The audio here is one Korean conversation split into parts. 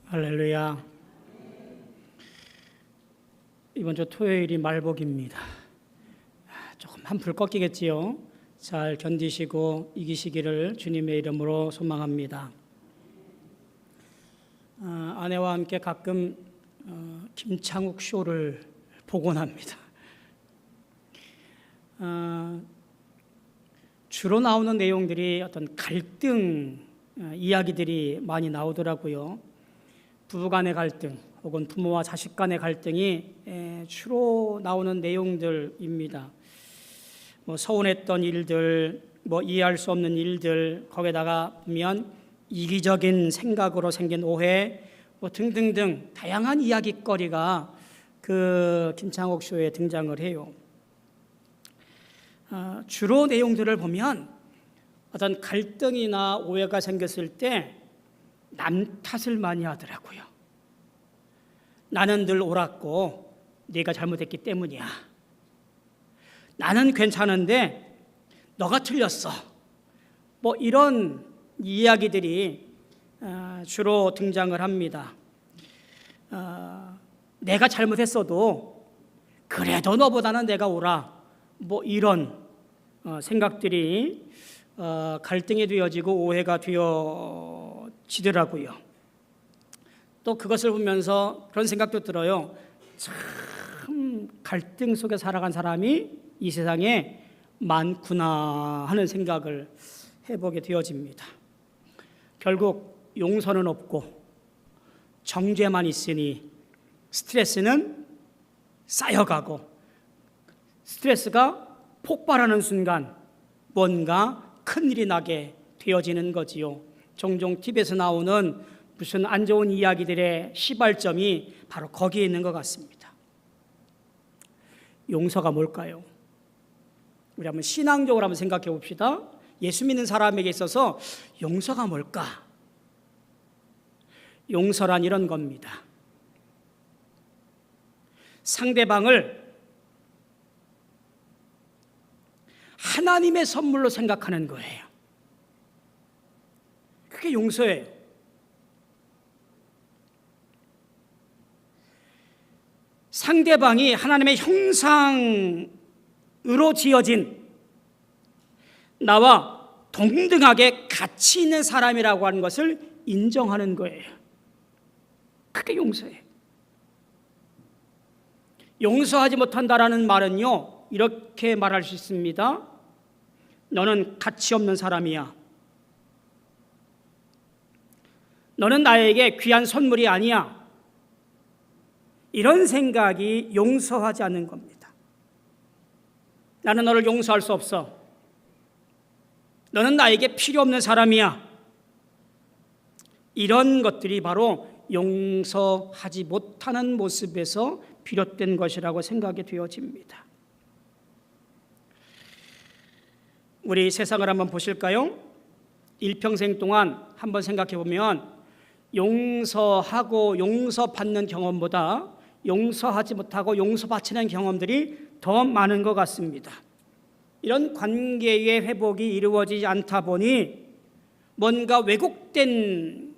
할렐루야. 이번 주 토요일이 말복입니다. 조금 한풀 꺾이겠지요. 잘 견디시고 이기시기를 주님의 이름으로 소망합니다. 아내와 함께 가끔 김창욱 쇼를 보곤 합니다. 주로 나오는 내용들이 어떤 갈등 이야기들이 많이 나오더라고요. 부부간의 갈등 혹은 부모와 자식 간의 갈등이 주로 나오는 내용들입니다. 서운했던 일들, 이해할 수 없는 일들, 거기다가 보면 이기적인 생각으로 생긴 오해 등등등 다양한 이야기거리가 그 김창옥 쇼에 등장을 해요. 주로 내용들을 보면 어떤 갈등이나 오해가 생겼을 때 남 탓을 많이 하더라고요. 나는 늘 옳았고 네가 잘못했기 때문이야. 나는 괜찮은데 너가 틀렸어. 이런 이야기들이 주로 등장을 합니다. 내가 잘못했어도 그래도 너보다는 내가 옳아. 이런 생각들이 갈등이 되어지고 오해가 되어지더라고요. 또 그것을 보면서 그런 생각도 들어요. 참 갈등 속에 살아간 사람이 이 세상에 많구나 하는 생각을 해보게 되어집니다. 결국 용서는 없고 정죄만 있으니 스트레스는 쌓여가고 스트레스가 폭발하는 순간 뭔가 큰일이 나게 되어지는 거지요. 종종 TV에서 나오는 무슨 안 좋은 이야기들의 시발점이 바로 거기에 있는 것 같습니다. 용서가 뭘까요? 우리 한번 신앙적으로 한번 생각해 봅시다. 예수 믿는 사람에게 있어서 용서가 뭘까? 용서란 이런 겁니다. 상대방을 하나님의 선물로 생각하는 거예요. 그게 용서예요. 상대방이 하나님의 형상으로 지어진 나와 동등하게 가치 있는 사람이라고 하는 것을 인정하는 거예요. 그게 용서예요. 용서하지 못한다라는 말은요, 이렇게 말할 수 있습니다. 너는 가치 없는 사람이야. 너는 나에게 귀한 선물이 아니야. 이런 생각이 용서하지 않는 겁니다. 나는 너를 용서할 수 없어. 너는 나에게 필요 없는 사람이야. 이런 것들이 바로 용서하지 못하는 모습에서 비롯된 것이라고 생각이 되어집니다. 우리 세상을 한번 보실까요? 일평생 동안 한번 생각해 보면 용서하고 용서받는 경험보다 용서하지 못하고 용서받치는 경험들이 더 많은 것 같습니다. 이런 관계의 회복이 이루어지지 않다 보니 뭔가 왜곡된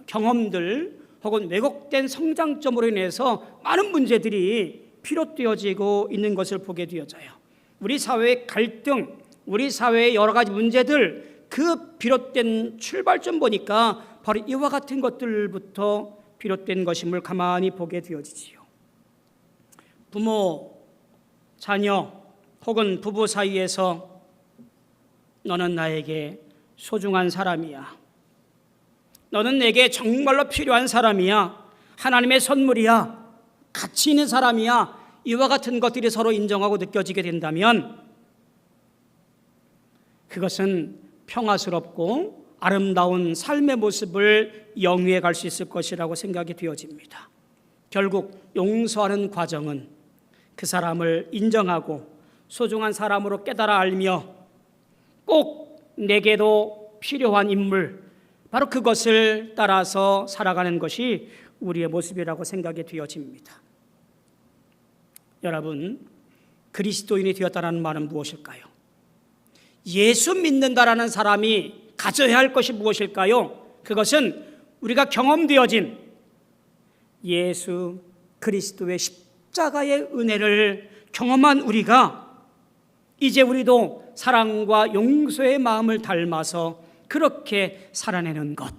경험들 혹은 왜곡된 성장점으로 인해서 많은 문제들이 비롯되어지고 있는 것을 보게 되어져요. 우리 사회의 갈등, 우리 사회의 여러 가지 문제들, 그 비롯된 출발점 보니까 바로 이와 같은 것들부터 비롯된 것임을 가만히 보게 되어지지요. 부모, 자녀 혹은 부부 사이에서 너는 나에게 소중한 사람이야. 너는 내게 정말로 필요한 사람이야. 하나님의 선물이야. 가치 있는 사람이야. 이와 같은 것들이 서로 인정하고 느껴지게 된다면 그것은 평화스럽고 아름다운 삶의 모습을 영위해 갈 수 있을 것이라고 생각이 되어집니다. 결국 용서하는 과정은 그 사람을 인정하고 소중한 사람으로 깨달아 알며 꼭 내게도 필요한 인물, 바로 그것을 따라서 살아가는 것이 우리의 모습이라고 생각이 되어집니다. 여러분, 그리스도인이 되었다는 말은 무엇일까요? 예수 믿는다라는 사람이 가져야 할 것이 무엇일까요? 그것은 우리가 경험되어진 예수 그리스도의 십자가의 은혜를 경험한 우리가 이제 우리도 사랑과 용서의 마음을 닮아서 그렇게 살아내는 것,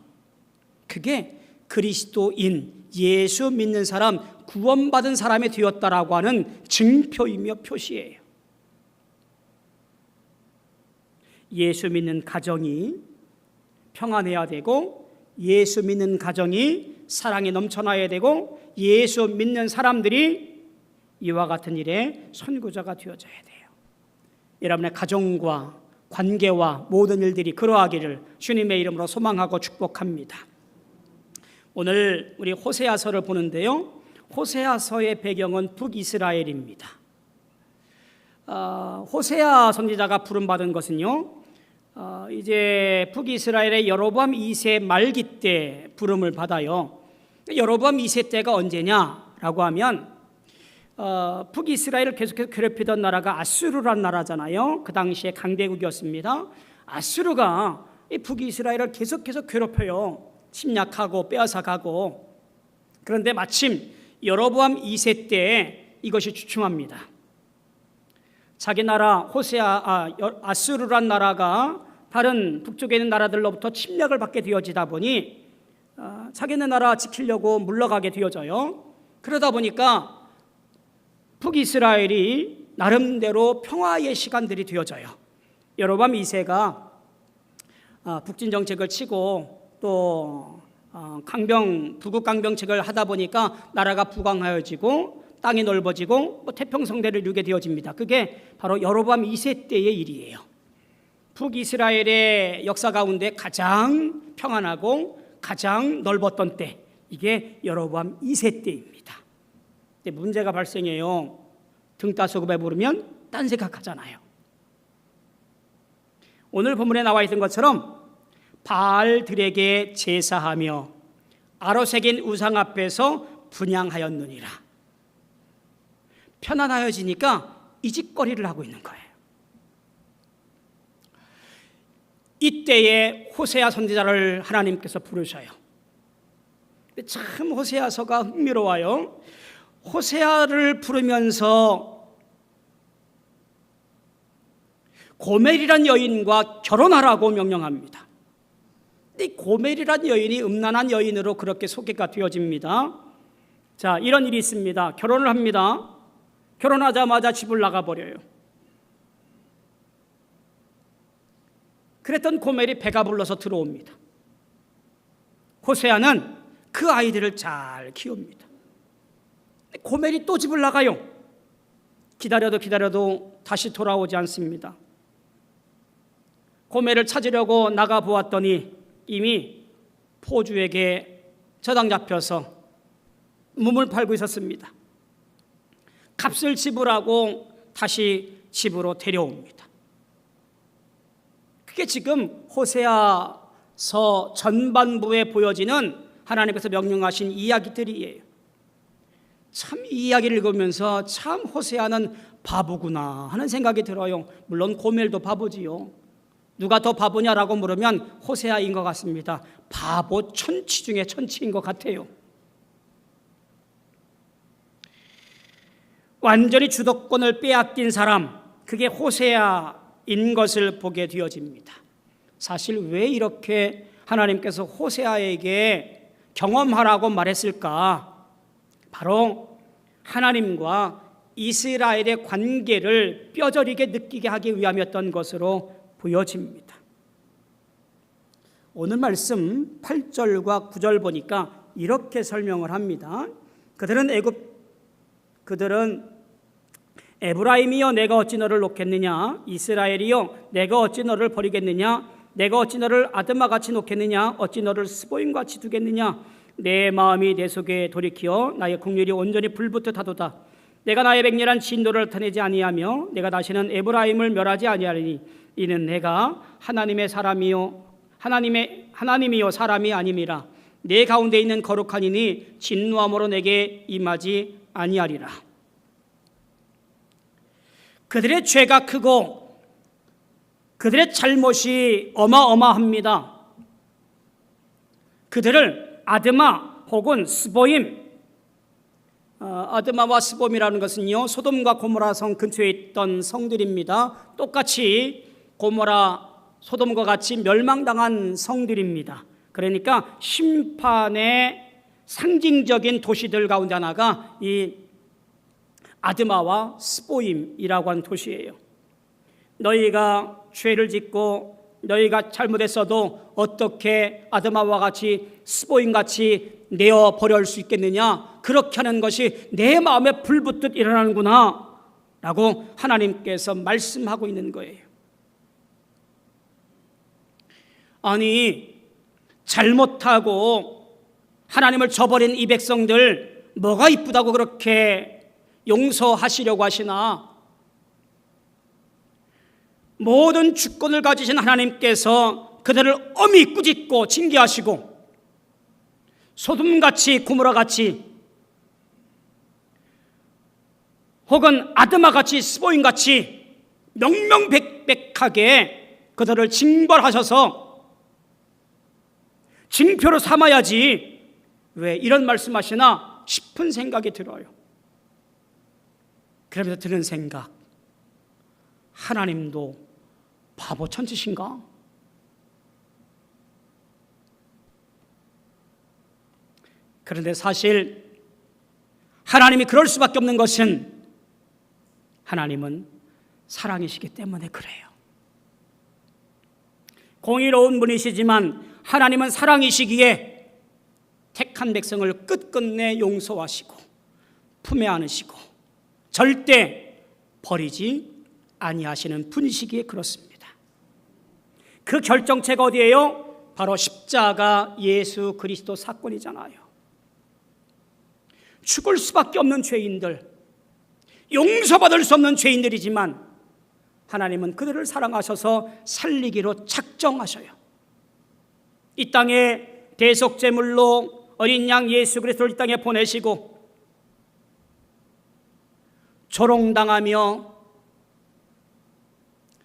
그게 그리스도인 예수 믿는 사람, 구원받은 사람이 되었다라고 하는 증표이며 표시예요. 예수 믿는 가정이 평안해야 되고, 예수 믿는 가정이 사랑이 넘쳐나야 되고, 예수 믿는 사람들이 이와 같은 일에 선구자가 되어져야 돼요. 여러분의 가정과 관계와 모든 일들이 그러하기를 주님의 이름으로 소망하고 축복합니다. 오늘 우리 호세아서를 보는데요, 호세아서의 배경은 북이스라엘입니다. 호세아 선지자가 부름받은 것은요, 이제 북이스라엘의 여로보암 2세 말기 때 부름을 받아요. 여로보암 2세 때가 언제냐라고 하면 북이스라엘을 계속해서 괴롭히던 나라가 아수르란 나라잖아요. 그 당시에 강대국이었습니다. 아수르가 이 북이스라엘을 계속해서 괴롭혀요. 침략하고 빼앗아가고. 그런데 마침 여로보암 2세 때 이것이 주춤합니다. 자기 나라 아수르란 나라가 다른 북쪽에 있는 나라들로부터 침략을 받게 되어지다 보니 자기네 나라 지키려고 물러가게 되어져요. 그러다 보니까 북이스라엘이 나름대로 평화의 시간들이 되어져요. 여로보암 2세가 북진 정책을 치고 또 부국 강병책을 하다 보니까 나라가 부강하여지고 땅이 넓어지고 태평성대를 이루게 되어집니다. 그게 바로 여로보암 2세 때의 일이에요. 북이스라엘의 역사 가운데 가장 평안하고 가장 넓었던 때, 이게 여로보암 2세 때입니다. 근데 문제가 발생해요. 등 따서 배부르면 딴 생각하잖아요. 오늘 본문에 나와 있던 것처럼 바알들에게 제사하며 아로새긴 우상 앞에서 분향하였느니라. 편안하여지니까 이짓거리를 하고 있는 거예요. 이때에 호세아 선지자를 하나님께서 부르셔요. 참 호세아서가 흥미로워요. 호세아를 부르면서 고멜이란 여인과 결혼하라고 명령합니다. 이 고멜이란 여인이 음란한 여인으로 그렇게 소개가 되어집니다. 자, 이런 일이 있습니다. 결혼을 합니다. 결혼하자마자 집을 나가버려요. 그랬던 고멜이 배가 불러서 들어옵니다. 호세아는 그 아이들을 잘 키웁니다. 고멜이 또 집을 나가요. 기다려도 다시 돌아오지 않습니다. 고멜을 찾으려고 나가보았더니 이미 포주에게 저당 잡혀서 몸을 팔고 있었습니다. 값을 지불하고 다시 집으로 데려옵니다. 그게 지금 호세아서 전반부에 보여지는 하나님께서 명령하신 이야기들이에요. 참 이 이야기를 읽으면서 참 호세아는 바보구나 하는 생각이 들어요. 물론 고멜도 바보지요. 누가 더 바보냐라고 물으면 호세아인 것 같습니다. 바보 천치 중에 천치인 것 같아요. 완전히 주도권을 빼앗긴 사람, 그게 호세아인 것을 보게 되어집니다. 사실 왜 이렇게 하나님께서 호세아에게 경험하라고 말했을까? 바로 하나님과 이스라엘의 관계를 뼈저리게 느끼게 하기 위함이었던 것으로 보여집니다. 오늘 말씀 8절과 9절 보니까 이렇게 설명을 합니다. 그들은 에브라임이여 내가 어찌 너를 놓겠느냐, 이스라엘이여 내가 어찌 너를 버리겠느냐, 내가 어찌 너를 아드마같이 놓겠느냐, 어찌 너를 스보임같이 두겠느냐. 내 마음이 내 속에 돌이키어 나의 국률이 온전히 불붙어 타도다. 내가 나의 백렬한 진노를 타내지 아니하며 내가 다시는 에브라임을 멸하지 아니하리니 이는 내가 하나님의 사람이요 하나님이요 사람이 아님이라. 내 가운데 있는 거룩한 이니 진노함으로 내게 임하지 아니하리라. 그들의 죄가 크고 그들의 잘못이 어마어마합니다. 그들을 아드마 혹은 스보임, 아드마와 스보임이라는 것은요, 소돔과 고모라 성 근처에 있던 성들입니다. 똑같이 고모라, 소돔과 같이 멸망당한 성들입니다. 그러니까 심판의 상징적인 도시들 가운데 하나가 이 아드마와 스보임이라고 하는 도시예요. 너희가 죄를 짓고 너희가 잘못했어도 어떻게 아드마와 같이 스보임같이 내어버릴 수 있겠느냐? 그렇게 하는 것이 내 마음에 불붙듯 일어나는구나 라고 하나님께서 말씀하고 있는 거예요. 아니, 잘못하고 하나님을 저버린 이 백성들 뭐가 이쁘다고 그렇게 용서하시려고 하시나? 모든 주권을 가지신 하나님께서 그들을 엄히 꾸짖고 징계하시고 소돔같이 고모라같이 혹은 아드마같이 스보임같이 명명백백하게 그들을 징벌하셔서 징표로 삼아야지 왜 이런 말씀하시나 싶은 생각이 들어요. 그러면서 드는 생각, 하나님도 바보 천지신가? 그런데 사실 하나님이 그럴 수밖에 없는 것은 하나님은 사랑이시기 때문에 그래요. 공의로운 분이시지만 하나님은 사랑이시기에 택한 백성을 끝끝내 용서하시고 품에 안으시고 절대 버리지 아니하시는 분이시기에 그렇습니다. 그 결정체가 어디예요? 바로 십자가 예수 그리스도 사건이잖아요. 죽을 수밖에 없는 죄인들, 용서받을 수 없는 죄인들이지만 하나님은 그들을 사랑하셔서 살리기로 작정하셔요. 이 땅에 대속제물로 어린 양 예수 그리스도를 이 땅에 보내시고 조롱당하며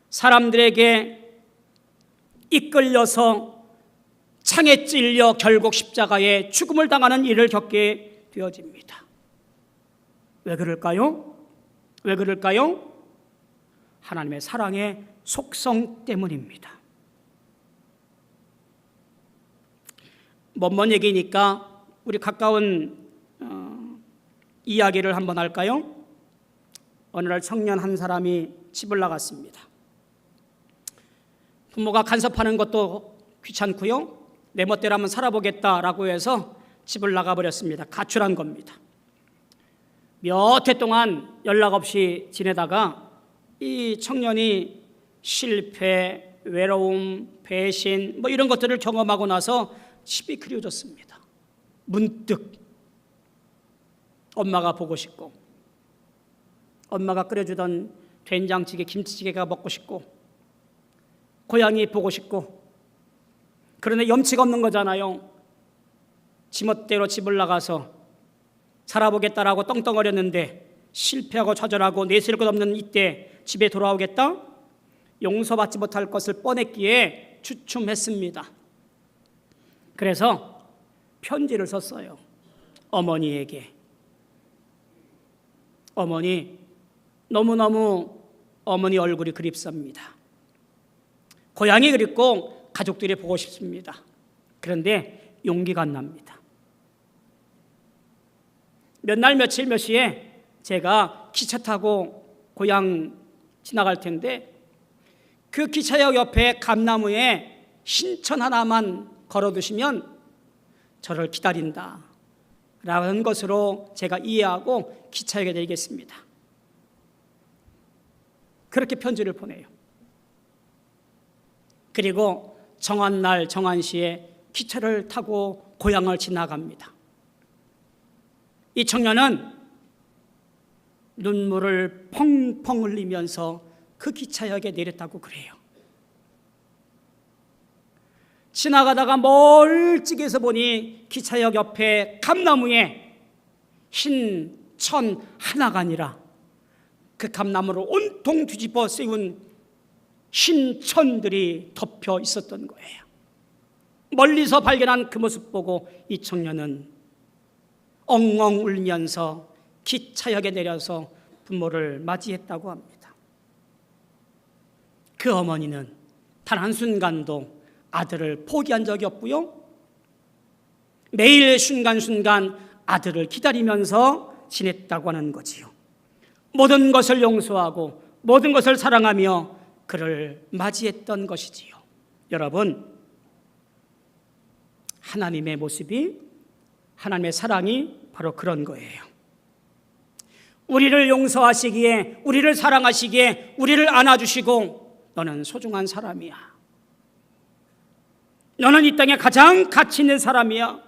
사람들에게 이끌려서 창에 찔려 결국 십자가에 죽음을 당하는 일을 겪게 되어집니다. 왜 그럴까요? 왜 그럴까요? 하나님의 사랑의 속성 때문입니다. 먼 얘기니까 우리 가까운 이야기를 한번 할까요? 어느 날 청년 한 사람이 집을 나갔습니다. 부모가 간섭하는 것도 귀찮고요, 내 멋대로 한번 살아보겠다라고 해서 집을 나가버렸습니다. 가출한 겁니다. 몇 해 동안 연락 없이 지내다가 이 청년이 실패, 외로움, 배신 이런 것들을 경험하고 나서 집이 그리워졌습니다. 문득 엄마가 보고 싶고 엄마가 끓여주던 된장찌개, 김치찌개가 먹고 싶고 고향이 보고 싶고, 그런데 염치가 없는 거잖아요. 지멋대로 집을 나가서 살아보겠다라고 떵떵거렸는데 실패하고 좌절하고 내세울 것 없는 이때 집에 돌아오겠다? 용서받지 못할 것을 뻔했기에 주춤했습니다. 그래서 편지를 썼어요. 어머니에게. 어머니, 너무너무 어머니 얼굴이 그립습니다. 고향이 그립고 가족들이 보고 싶습니다. 그런데 용기가 안 납니다. 몇 날 며칠 몇 시에 제가 기차 타고 고향 지나갈 텐데 그 기차역 옆에 감나무에 신천 하나만 걸어두시면 저를 기다린다 라는 것으로 제가 이해하고 기차역에 내리겠습니다. 그렇게 편지를 보내요. 그리고 정한 날 정한 시에 기차를 타고 고향을 지나갑니다. 이 청년은 눈물을 펑펑 흘리면서 그 기차역에 내렸다고 그래요. 지나가다가 멀찍이서 보니 기차역 옆에 감나무에 흰 천 하나가 아니라 그 감나무를 온통 뒤집어 씌운 흰 천들이 덮여 있었던 거예요. 멀리서 발견한 그 모습 보고 이 청년은 엉엉 울면서 기차역에 내려서 부모를 맞이했다고 합니다. 그 어머니는 단 한순간도 아들을 포기한 적이 없고요, 매일 순간순간 아들을 기다리면서 지냈다고 하는 거지요. 모든 것을 용서하고 모든 것을 사랑하며 그를 맞이했던 것이지요. 여러분, 하나님의 모습이, 하나님의 사랑이 바로 그런 거예요. 우리를 용서하시기에, 우리를 사랑하시기에 우리를 안아주시고, 너는 소중한 사람이야, 너는 이 땅에 가장 가치 있는 사람이야,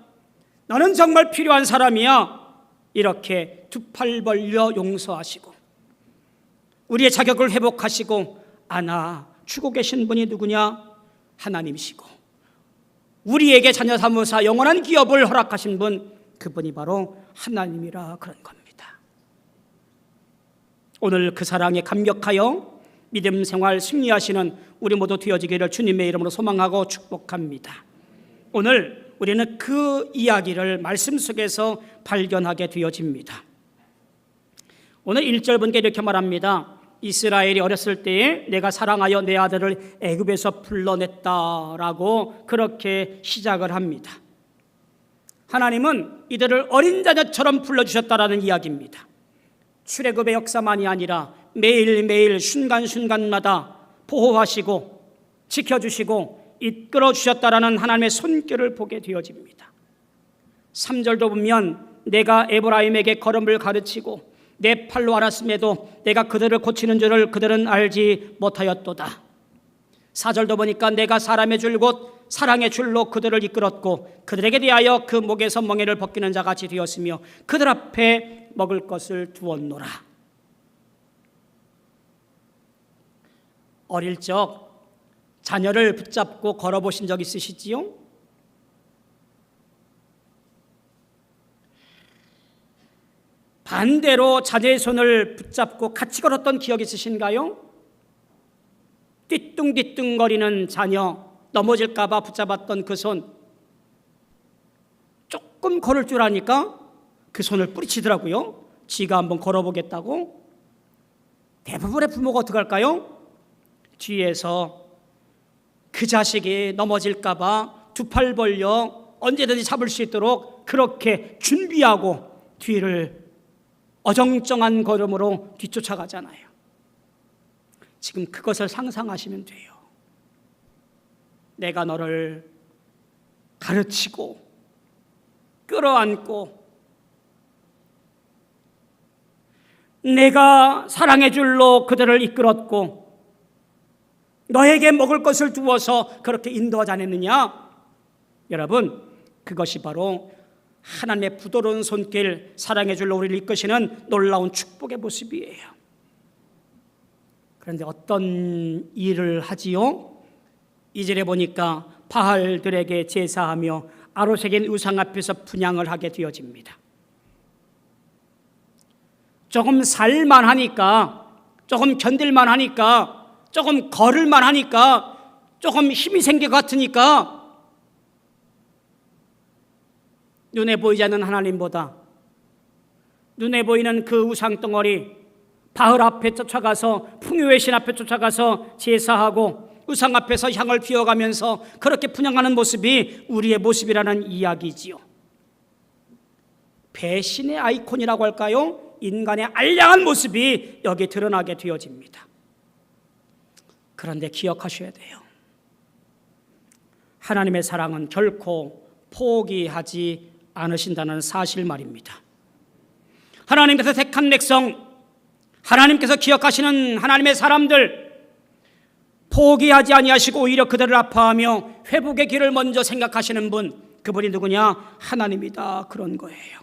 너는 정말 필요한 사람이야, 이렇게 두 팔 벌려 용서하시고 우리의 자격을 회복하시고 안아주고 계신 분이 누구냐? 하나님이시고, 우리에게 자녀 사무사 영원한 기업을 허락하신 분, 그분이 바로 하나님이라 그런 겁니다. 오늘 그 사랑에 감격하여 믿음 생활 승리하시는 우리 모두 되어지기를 주님의 이름으로 소망하고 축복합니다. 오늘 우리는 그 이야기를 말씀 속에서 발견하게 되어집니다. 오늘 1절 본께 이렇게 말합니다. 이스라엘이 어렸을 때에 내가 사랑하여 내 아들을 애굽에서 불러냈다라고 그렇게 시작을 합니다. 하나님은 이들을 어린 자녀처럼 불러주셨다라는 이야기입니다. 출애굽의 역사만이 아니라 매일매일 순간순간마다 보호하시고 지켜주시고 이끌어 주셨다라는 하나님의 손길을 보게 되어집니다. 3절도 보면 내가 에브라임에게 걸음을 가르치고 내 팔로 알았음에도 내가 그들을 고치는 줄을 그들은 알지 못하였도다. 4절도 보니까 내가 사람의 줄 곧 사랑의 줄로 그들을 이끌었고 그들에게 대하여 그 목에서 멍에를 벗기는 자같이 되었으며 그들 앞에 먹을 것을 두었노라. 어릴 적 자녀를 붙잡고 걸어보신 적 있으시지요? 반대로 자녀의 손을 붙잡고 같이 걸었던 기억 있으신가요? 띠뚱띠뚱거리는 자녀, 넘어질까 봐 붙잡았던 그 손, 조금 걸을 줄 아니까 그 손을 뿌리치더라고요. 지가 한번 걸어보겠다고. 대부분의 부모가 어떻게 할까요? 뒤에서 그 자식이 넘어질까 봐 두 팔 벌려 언제든지 잡을 수 있도록 그렇게 준비하고 뒤를 어정쩡한 걸음으로 뒤쫓아가잖아요. 지금 그것을 상상하시면 돼요. 내가 너를 가르치고 끌어안고 내가 사랑의 줄로 그들을 이끌었고 너에게 먹을 것을 두어서 그렇게 인도하지 않았느냐? 여러분, 그것이 바로 하나님의 부드러운 손길, 사랑의 줄로 우리를 이끄시는 놀라운 축복의 모습이에요. 그런데 어떤 일을 하지요? 2절에 보니까 바알들에게 제사하며 아로새긴 우상 앞에서 분향을 하게 되어집니다. 조금 살만 하니까, 조금 견딜만 하니까, 조금 걸을만 하니까, 조금 힘이 생길 것 같으니까 눈에 보이지 않는 하나님보다 눈에 보이는 그 우상덩어리 바알 앞에 쫓아가서, 풍요의 신 앞에 쫓아가서 제사하고 우상 앞에서 향을 피워가면서 그렇게 분향하는 모습이 우리의 모습이라는 이야기지요. 배신의 아이콘이라고 할까요? 인간의 알량한 모습이 여기 드러나게 되어집니다. 그런데 기억하셔야 돼요. 하나님의 사랑은 결코 포기하지 않으신다는 사실 말입니다. 하나님께서 택한 백성, 하나님께서 기억하시는 하나님의 사람들, 포기하지 아니하시고 오히려 그들을 아파하며 회복의 길을 먼저 생각하시는 분, 그분이 누구냐? 하나님이다, 그런 거예요.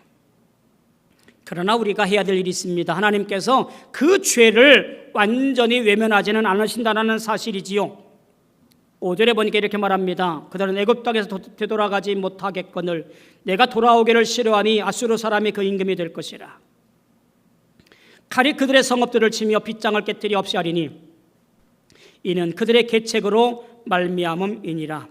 그러나 우리가 해야 될 일이 있습니다. 하나님께서 그 죄를 완전히 외면하지는 않으신다는 사실이지요. 5절에 보니까 이렇게 말합니다. 그들은 애굽 땅에서 되돌아가지 못하겠거늘 내가 돌아오기를 싫어하니 아수르 사람이 그 임금이 될 것이라. 칼이 그들의 성읍들을 치며 빗장을 깨뜨려 없이 하리니 이는 그들의 계책으로 말미암음이니라.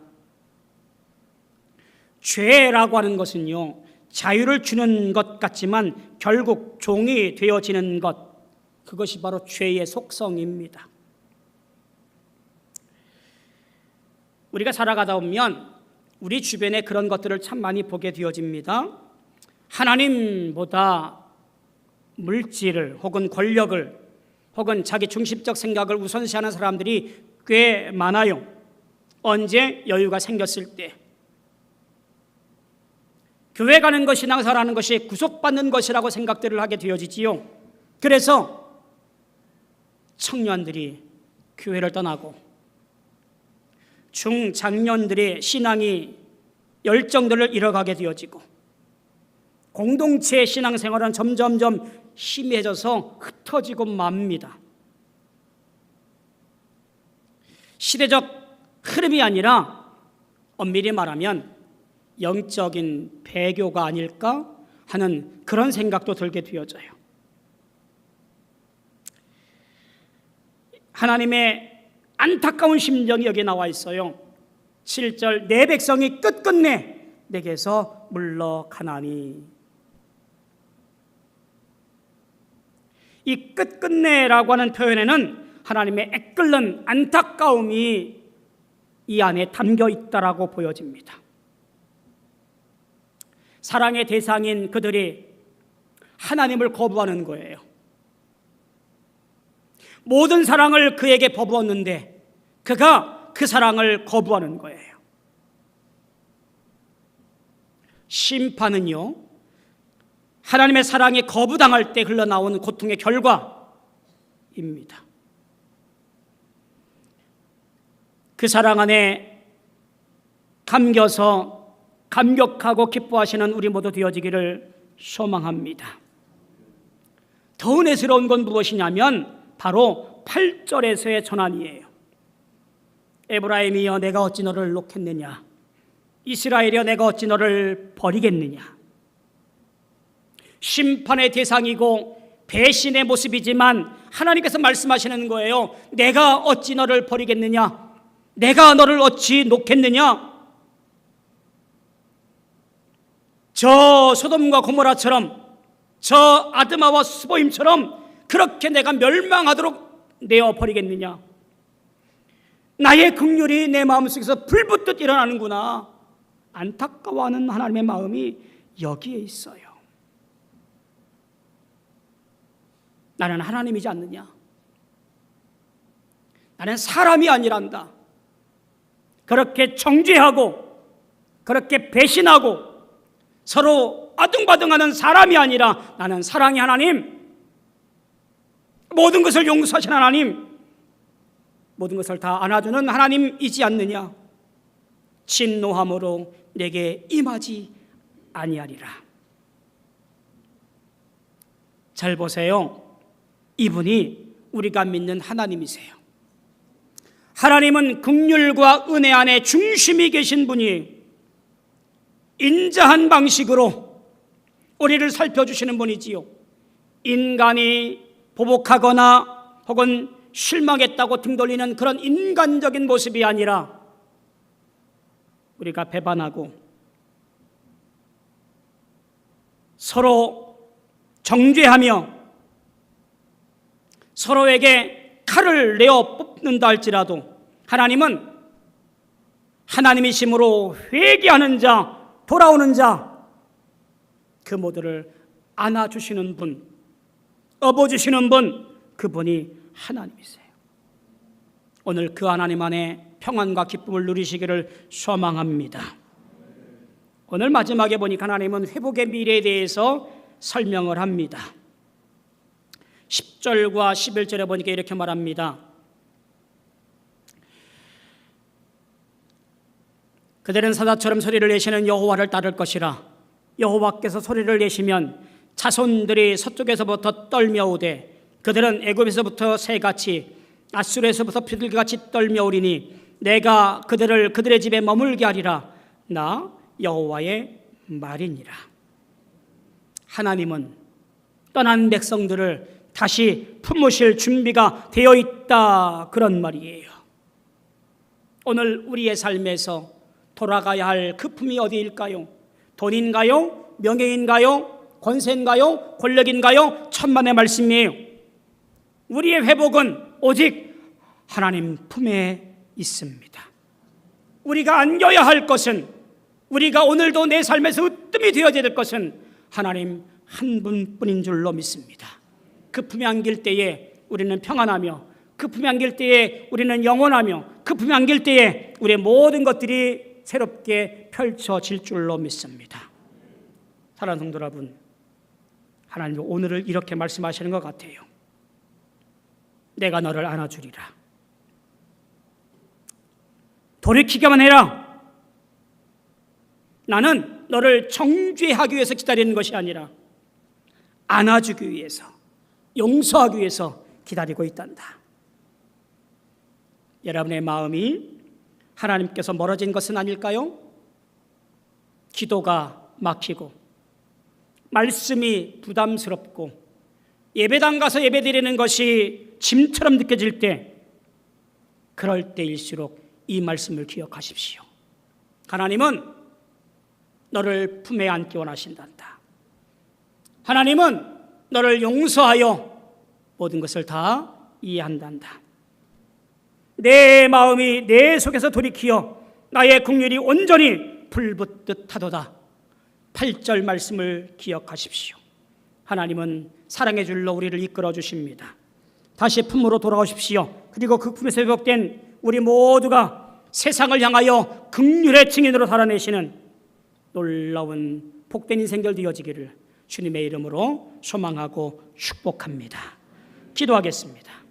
죄라고 하는 것은요, 자유를 주는 것 같지만 결국 종이 되어지는 것, 그것이 바로 죄의 속성입니다. 우리가 살아가다 보면 우리 주변에 그런 것들을 참 많이 보게 되어집니다. 하나님보다 물질을 혹은 권력을 혹은 자기 중심적 생각을 우선시하는 사람들이 꽤 많아요. 언제 여유가 생겼을 때. 교회 가는 것, 신앙생활하는 것이 구속받는 것이라고 생각들을 하게 되어지지요. 그래서 청년들이 교회를 떠나고 중장년들의 신앙이 열정들을 잃어가게 되어지고 공동체 신앙생활은 점점점 희미해져서 흩어지고 맙니다. 시대적 흐름이 아니라 엄밀히 말하면 영적인 배교가 아닐까 하는 그런 생각도 들게 되어져요. 하나님의 안타까운 심정이 여기 나와 있어요. 7절, 내 백성이 끝끝내 내게서 물러가나니. 이 끝끝내라고 하는 표현에는 하나님의 애끓는 안타까움이 이 안에 담겨 있다라고 보여집니다. 사랑의 대상인 그들이 하나님을 거부하는 거예요. 모든 사랑을 그에게 퍼부었는데 그가 그 사랑을 거부하는 거예요. 심판은요, 하나님의 사랑이 거부당할 때 흘러나오는 고통의 결과입니다. 그 사랑 안에 감겨서 감격하고 기뻐하시는 우리 모두 되어지기를 소망합니다. 더 은혜스러운 건 무엇이냐면 바로 8절에서의 전환이에요. 에브라임이여 내가 어찌 너를 놓겠느냐, 이스라엘이여 내가 어찌 너를 버리겠느냐. 심판의 대상이고 배신의 모습이지만 하나님께서 말씀하시는 거예요. 내가 어찌 너를 버리겠느냐, 내가 너를 어찌 놓겠느냐. 저 소돔과 고모라처럼, 저 아드마와 스보임처럼 그렇게 내가 멸망하도록 내어버리겠느냐. 나의 긍휼이 내 마음속에서 불붙듯 일어나는구나. 안타까워하는 하나님의 마음이 여기에 있어요. 나는 하나님이지 않느냐, 나는 사람이 아니란다. 그렇게 정죄하고 그렇게 배신하고 서로 아둥바둥하는 사람이 아니라 나는 사랑의 하나님, 모든 것을 용서하신 하나님, 모든 것을 다 안아주는 하나님이지 않느냐. 진노함으로 내게 임하지 아니하리라. 잘 보세요. 이분이 우리가 믿는 하나님이세요. 하나님은 긍휼과 은혜 안에 중심이 계신 분이 인자한 방식으로 우리를 살펴주시는 분이지요. 인간이 보복하거나 혹은 실망했다고 등 돌리는 그런 인간적인 모습이 아니라 우리가 배반하고 서로 정죄하며 서로에게 칼을 내어 뽑는다 할지라도 하나님은 하나님이심으로 회개하는 자, 돌아오는 자, 그 모두를 안아주시는 분, 업어주시는 분, 그분이 하나님이세요. 오늘 그 하나님 안에 평안과 기쁨을 누리시기를 소망합니다. 오늘 마지막에 보니까 하나님은 회복의 미래에 대해서 설명을 합니다. 10절과 11절에 보니까 이렇게 말합니다. 그들은 사자처럼 소리를 내시는 여호와를 따를 것이라. 여호와께서 소리를 내시면 자손들이 서쪽에서부터 떨며오되 그들은 애굽에서부터 새같이 아수르에서부터 비둘기같이 떨며오리니 내가 그들을 그들의 집에 머물게 하리라. 나 여호와의 말이니라. 하나님은 떠난 백성들을 다시 품으실 준비가 되어 있다, 그런 말이에요. 오늘 우리의 삶에서 돌아가야 할 그 품이 어디일까요? 돈인가요? 명예인가요? 권세인가요? 권력인가요? 천만의 말씀이에요. 우리의 회복은 오직 하나님 품에 있습니다. 우리가 안겨야 할 것은, 우리가 오늘도 내 삶에서 으뜸이 되어야 될 것은 하나님 한 분뿐인 줄로 믿습니다. 그 품에 안길 때에 우리는 평안하며, 그 품에 안길 때에 우리는 영원하며, 그 품에 안길 때에 우리의 모든 것들이 새롭게 펼쳐질 줄로 믿습니다. 사랑하는 성도 여러분, 하나님 오늘을 이렇게 말씀하시는 것 같아요. 내가 너를 안아주리라. 돌이키기만 해라. 나는 너를 정죄하기 위해서 기다리는 것이 아니라 안아주기 위해서, 용서하기 위해서 기다리고 있단다. 여러분의 마음이 하나님께서 멀어진 것은 아닐까요? 기도가 막히고 말씀이 부담스럽고 예배당 가서 예배드리는 것이 짐처럼 느껴질 때, 그럴 때일수록 이 말씀을 기억하십시오. 하나님은 너를 품에 안기 원하신단다. 하나님은 너를 용서하여 모든 것을 다 이해한단다. 내 마음이 내 속에서 돌이키어 나의 긍휼이 온전히 불붙듯 하도다. 8절 말씀을 기억하십시오. 하나님은 사랑의 줄로 우리를 이끌어 주십니다. 다시 품으로 돌아오십시오. 그리고 그 품에서 회복된 우리 모두가 세상을 향하여 긍휼의 증인으로 살아내시는 놀라운 복된 인생들 되어지기를 주님의 이름으로 소망하고 축복합니다. 기도하겠습니다.